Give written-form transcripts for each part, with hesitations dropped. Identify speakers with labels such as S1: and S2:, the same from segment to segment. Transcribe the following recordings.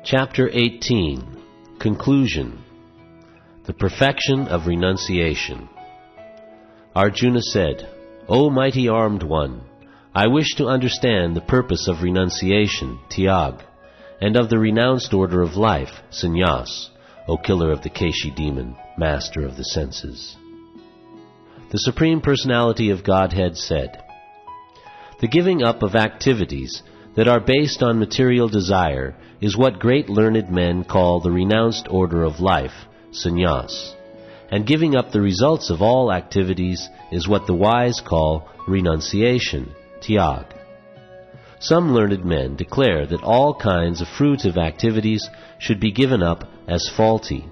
S1: Chapter 18. Conclusion. The Perfection of Renunciation. Arjuna said, O mighty armed one, I wish to understand the purpose of renunciation, tyag, and of the renounced order of life, sannyas, O killer of the Keshi demon, master of the senses. The Supreme Personality of Godhead said, the giving up of activities that are based on material desire is what great learned men call the renounced order of life, sannyas, and giving up the results of all activities is what the wise call renunciation, tyag. Some learned men declare that all kinds of fruitive activities should be given up as faulty,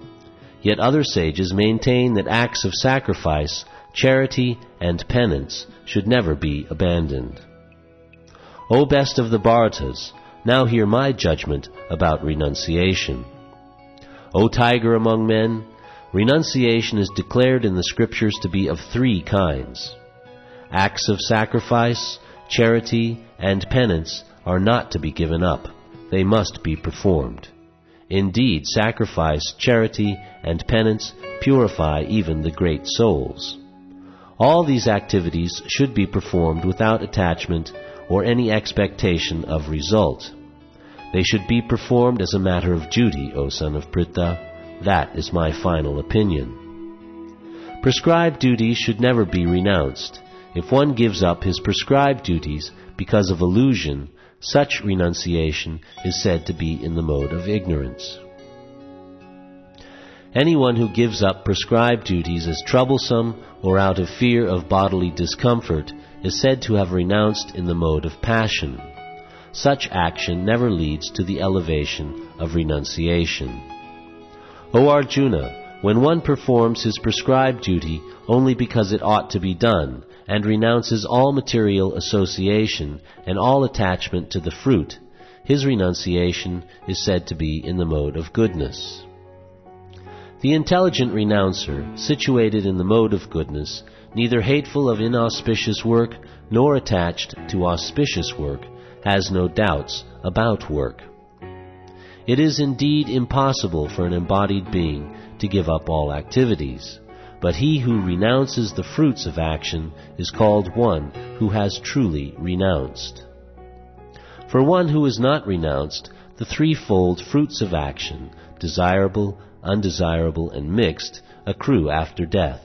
S1: yet other sages maintain that acts of sacrifice, charity, and penance should never be abandoned. O best of the Bharatas, now hear my judgment about renunciation. O tiger among men, renunciation is declared in the scriptures to be of three kinds. Acts of sacrifice, charity, and penance are not to be given up. They must be performed. Indeed, sacrifice, charity, and penance purify even the great souls. All these activities should be performed without attachment or any expectation of result. They should be performed as a matter of duty, O son of Pritha. That is my final opinion. Prescribed duties should never be renounced. If one gives up his prescribed duties because of illusion, such renunciation is said to be in the mode of ignorance. Anyone who gives up prescribed duties as troublesome or out of fear of bodily discomfort is said to have renounced in the mode of passion. Such action never leads to the elevation of renunciation. O Arjuna, when one performs his prescribed duty only because it ought to be done, and renounces all material association and all attachment to the fruit, his renunciation is said to be in the mode of goodness. The intelligent renouncer, situated in the mode of goodness, neither hateful of inauspicious work nor attached to auspicious work, has no doubts about work. It is indeed impossible for an embodied being to give up all activities, but he who renounces the fruits of action is called one who has truly renounced. For one who is not renounced, the threefold fruits of action, desirable, undesirable, and mixed, accrue after death.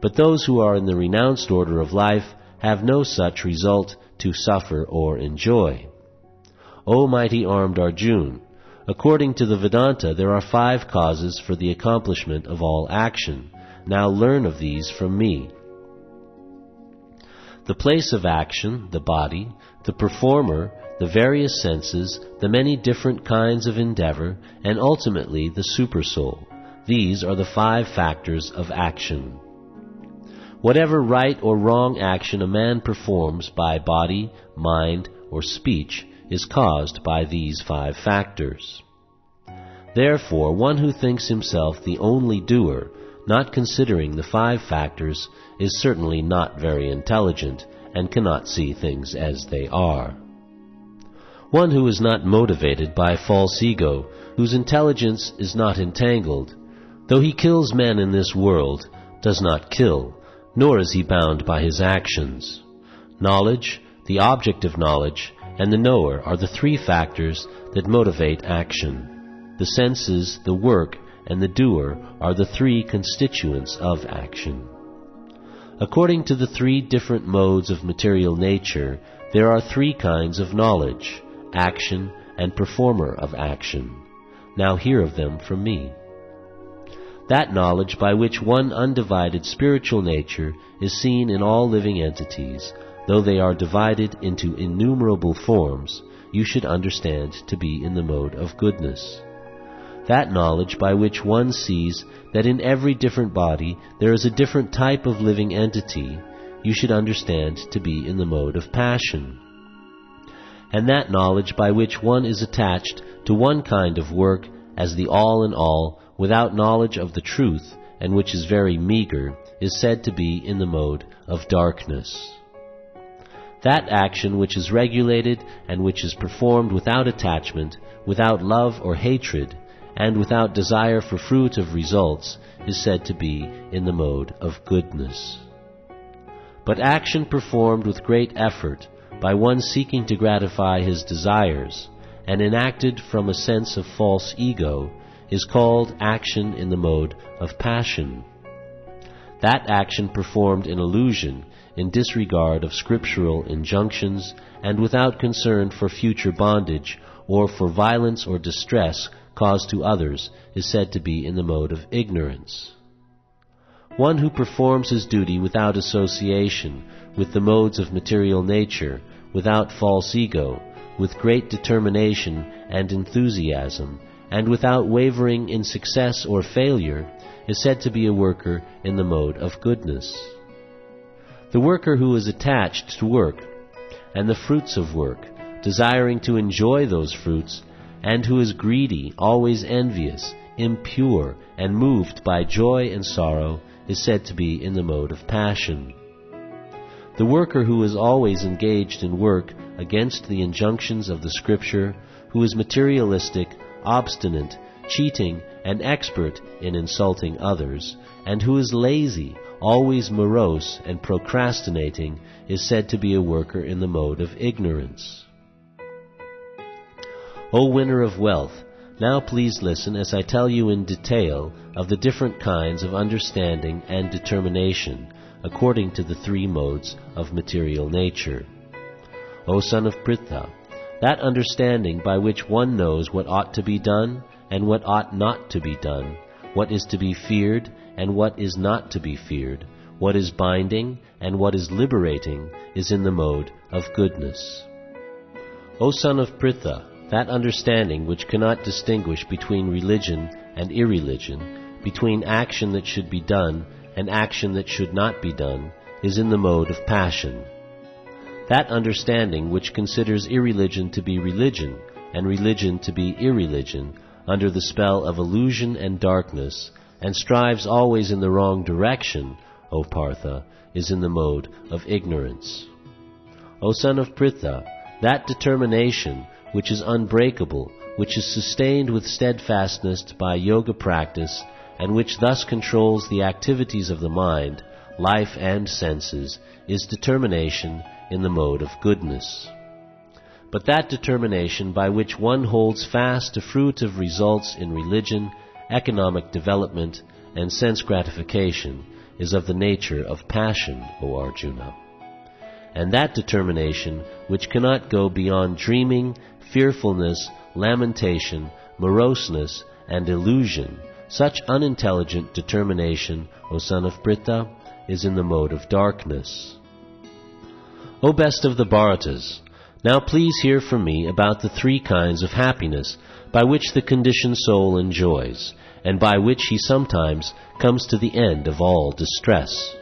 S1: But those who are in the renounced order of life have no such result to suffer or enjoy. O mighty armed Arjuna, according to the Vedanta there are 5 causes for the accomplishment of all action. Now learn of these from me. The place of action, the body, the performer, the various senses, the many different kinds of endeavor, and ultimately the supersoul. These are the 5 factors of action. Whatever right or wrong action a man performs by body, mind, or speech is caused by these 5 factors. Therefore, one who thinks himself the only doer, not considering the 5 factors, is certainly not very intelligent and cannot see things as they are. One who is not motivated by false ego, whose intelligence is not entangled, though he kills men in this world, does not kill, nor is he bound by his actions. Knowledge, the object of knowledge, and the knower are the 3 factors that motivate action. The senses, the work, and the doer are the 3 constituents of action. According to the 3 different modes of material nature, there are 3 kinds of knowledge, action, and performer of action. Now hear of them from me. That knowledge by which one undivided spiritual nature is seen in all living entities, though they are divided into innumerable forms, you should understand to be in the mode of goodness. That knowledge by which one sees that in every different body there is a different type of living entity, you should understand to be in the mode of passion. And that knowledge by which one is attached to one kind of work as the all in all, without knowledge of the truth, and which is very meager, is said to be in the mode of darkness. That action which is regulated and which is performed without attachment, without love or hatred, and without desire for fruit of results, is said to be in the mode of goodness. But action performed with great effort by one seeking to gratify his desires, and enacted from a sense of false ego, is called action in the mode of passion. That action performed in illusion, in disregard of scriptural injunctions, and without concern for future bondage, or for violence or distress caused to others, is said to be in the mode of ignorance. One who performs his duty without association with the modes of material nature, without false ego, with great determination and enthusiasm, and without wavering in success or failure, is said to be a worker in the mode of goodness. The worker who is attached to work and the fruits of work, desiring to enjoy those fruits, and who is greedy, always envious, impure, and moved by joy and sorrow, is said to be in the mode of passion. The worker who is always engaged in work against the injunctions of the Scripture, who is materialistic, obstinate, cheating, and expert in insulting others, and who is lazy, always morose and procrastinating, is said to be a worker in the mode of ignorance. O winner of wealth, now please listen as I tell you in detail of the different kinds of understanding and determination according to the three modes of material nature. O son of Pritha, that understanding by which one knows what ought to be done and what ought not to be done, what is to be feared and what is not to be feared, what is binding and what is liberating, is in the mode of goodness. O son of Pritha, that understanding which cannot distinguish between religion and irreligion, between action that should be done and action that should not be done, is in the mode of passion. That understanding which considers irreligion to be religion and religion to be irreligion under the spell of illusion and darkness, and strives always in the wrong direction, O Partha, is in the mode of ignorance. O son of Pritha, that determination which is unbreakable, which is sustained with steadfastness by yoga practice, and which thus controls the activities of the mind, life and senses, is determination in the mode of goodness. But that determination by which one holds fast to fruit of results in religion, economic development, and sense gratification is of the nature of passion, O Arjuna. And that determination which cannot go beyond dreaming, fearfulness, lamentation, moroseness, and illusion, such unintelligent determination, O son of Pritha, is in the mode of darkness. O best of the Bharatas, now please hear from me about the three kinds of happiness by which the conditioned soul enjoys, and by which he sometimes comes to the end of all distress.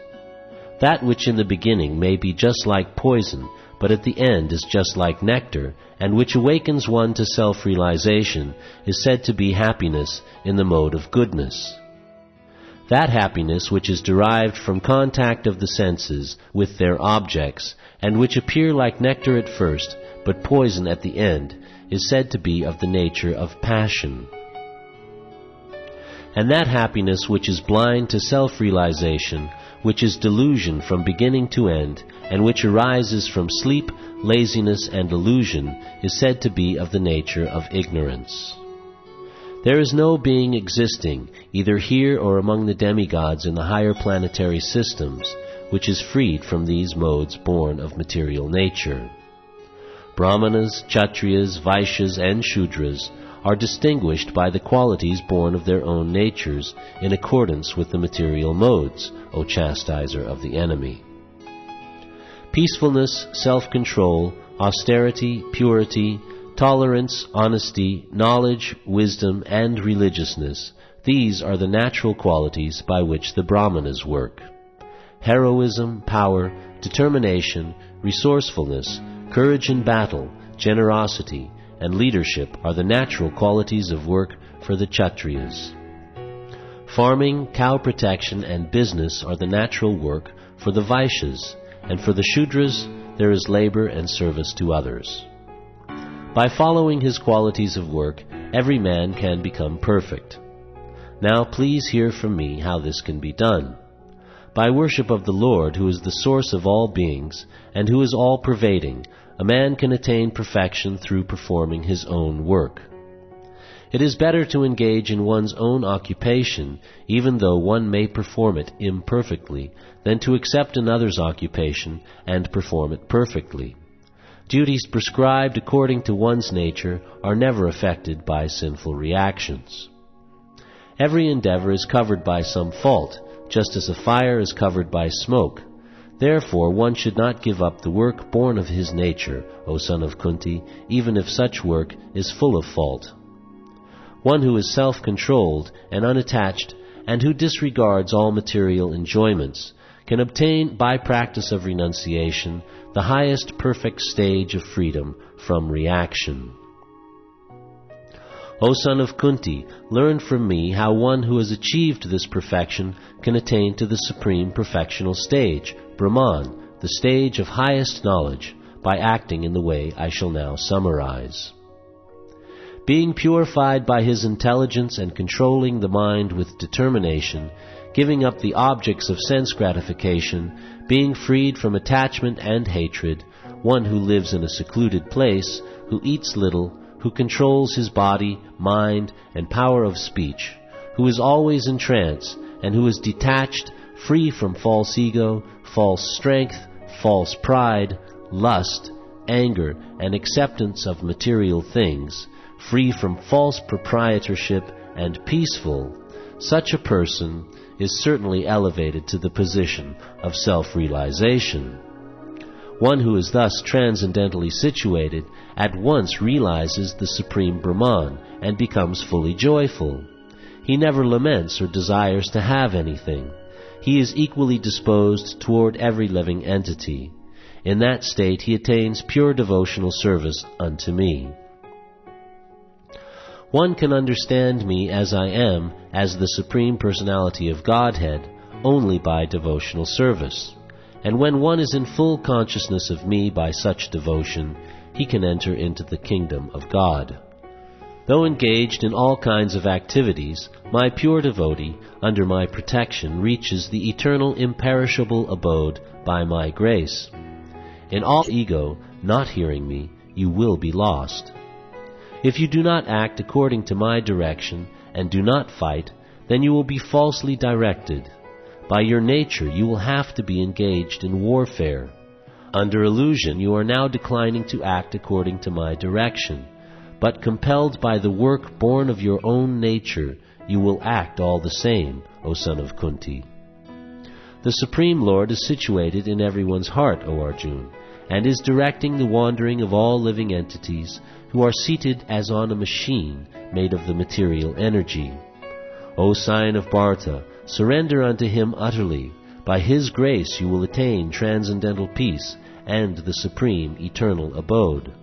S1: That which in the beginning may be just like poison, but at the end is just like nectar, and which awakens one to self-realization, is said to be happiness in the mode of goodness. That happiness which is derived from contact of the senses with their objects, and which appear like nectar at first, but poison at the end, is said to be of the nature of passion. And that happiness which is blind to self-realization, which is delusion from beginning to end, and which arises from sleep, laziness, and illusion, is said to be of the nature of ignorance. There is no being existing, either here or among the demigods in the higher planetary systems, which is freed from these modes born of material nature. Brahmanas, Kshatriyas, Vaishyas, and Shudras are distinguished by the qualities born of their own natures in accordance with the material modes, O chastiser of the enemy. Peacefulness, self-control, austerity, purity, tolerance, honesty, knowledge, wisdom, and religiousness, these are the natural qualities by which the Brahmanas work. Heroism, power, determination, resourcefulness, courage in battle, generosity, and leadership are the natural qualities of work for the Kshatriyas. Farming, cow protection, and business are the natural work for the Vaishyas, and for the Shudras, there is labor and service to others. By following his qualities of work, every man can become perfect. Now please hear from me how this can be done. By worship of the Lord, who is the source of all beings, and who is all-pervading, a man can attain perfection through performing his own work. It is better to engage in one's own occupation, even though one may perform it imperfectly, than to accept another's occupation and perform it perfectly. Duties prescribed according to one's nature are never affected by sinful reactions. Every endeavor is covered by some fault, just as a fire is covered by smoke. Therefore, one should not give up the work born of his nature, O son of Kunti, even if such work is full of fault. One who is self-controlled and unattached, and who disregards all material enjoyments, can obtain, by practice of renunciation, the highest perfect stage of freedom from reaction. O son of Kunti, learn from me how one who has achieved this perfection can attain to the supreme perfectional stage, Brahman, the stage of highest knowledge, by acting in the way I shall now summarize. Being purified by his intelligence and controlling the mind with determination, giving up the objects of sense gratification, being freed from attachment and hatred, one who lives in a secluded place, who eats little, who controls his body, mind, and power of speech, who is always in trance, and who is detached, free from false ego, false strength, false pride, lust, anger, and acceptance of material things, free from false proprietorship, and peaceful, such a person is certainly elevated to the position of self-realization. One who is thus transcendentally situated at once realizes the Supreme Brahman and becomes fully joyful. He never laments or desires to have anything. He is equally disposed toward every living entity. In that state he attains pure devotional service unto me. One can understand me as I am, as the Supreme Personality of Godhead, only by devotional service. And when one is in full consciousness of me by such devotion, he can enter into the kingdom of God. Though engaged in all kinds of activities, my pure devotee, under my protection, reaches the eternal imperishable abode by my grace. In all ego, not hearing me, you will be lost. If you do not act according to my direction and do not fight, then you will be falsely directed. By your nature, you will have to be engaged in warfare. Under illusion, you are now declining to act according to my direction, but compelled by the work born of your own nature, you will act all the same, O son of Kunti. The Supreme Lord is situated in everyone's heart, O Arjuna, and is directing the wandering of all living entities who are seated as on a machine made of the material energy. O sign of Bharata, surrender unto him utterly. By his grace you will attain transcendental peace and the supreme eternal abode.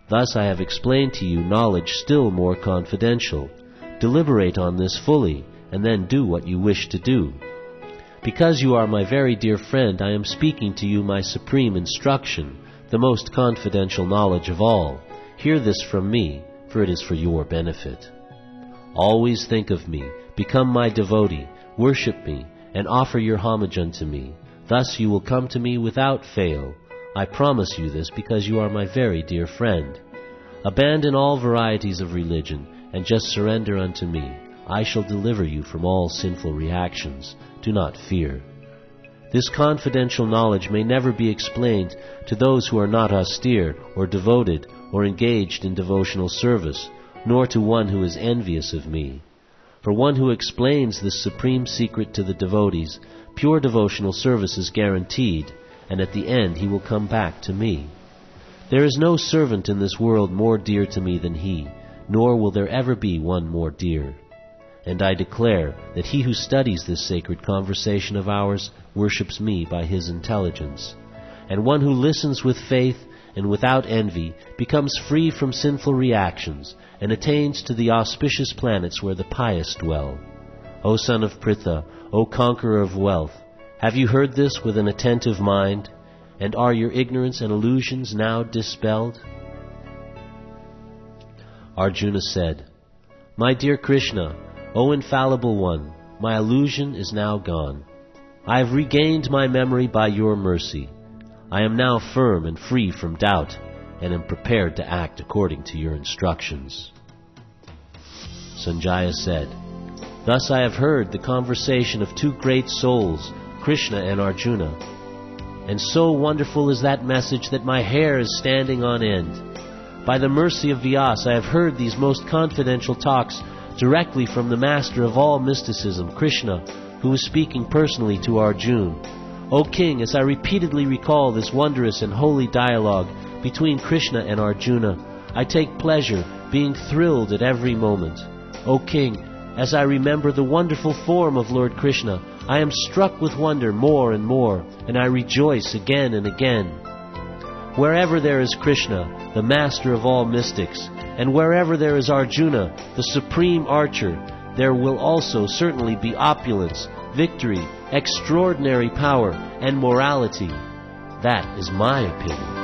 S1: Thus I have explained to you knowledge still more confidential. Deliberate on this fully, and then do what you wish to do. Because you are my very dear friend, I am speaking to you my supreme instruction, the most confidential knowledge of all. Hear this from me, for it is for your benefit. Always think of me, become my devotee, worship me, and offer your homage unto me. Thus you will come to me without fail. I promise you this because you are my very dear friend. Abandon all varieties of religion, and just surrender unto me. I shall deliver you from all sinful reactions. Do not fear. This confidential knowledge may never be explained to those who are not austere or devoted or engaged in devotional service, nor to one who is envious of me. For one who explains this supreme secret to the devotees, pure devotional service is guaranteed, and at the end he will come back to me. There is no servant in this world more dear to me than he, nor will there ever be one more dear. And I declare that he who studies this sacred conversation of ours worships me by his intelligence. And one who listens with faith and without envy becomes free from sinful reactions and attains to the auspicious planets where the pious dwell. O son of Pritha, O conqueror of wealth, have you heard this with an attentive mind? And are your ignorance and illusions now dispelled? Arjuna said, My dear Krishna, O infallible one, my illusion is now gone. I have regained my memory by your mercy. I am now firm and free from doubt, and am prepared to act according to your instructions. Sanjaya said, Thus I have heard the conversation of two great souls, Krishna and Arjuna, and so wonderful is that message that my hair is standing on end. By the mercy of Vyasa, I have heard these most confidential talks directly from the master of all mysticism, Krishna, who is speaking personally to Arjuna. O King, as I repeatedly recall this wondrous and holy dialogue between Krishna and Arjuna, I take pleasure, being thrilled at every moment. O King, as I remember the wonderful form of Lord Krishna, I am struck with wonder more and more, and I rejoice again and again. Wherever there is Krishna, the master of all mystics, and wherever there is Arjuna, the supreme archer, there will also certainly be opulence, victory, extraordinary power, and morality. That is my opinion.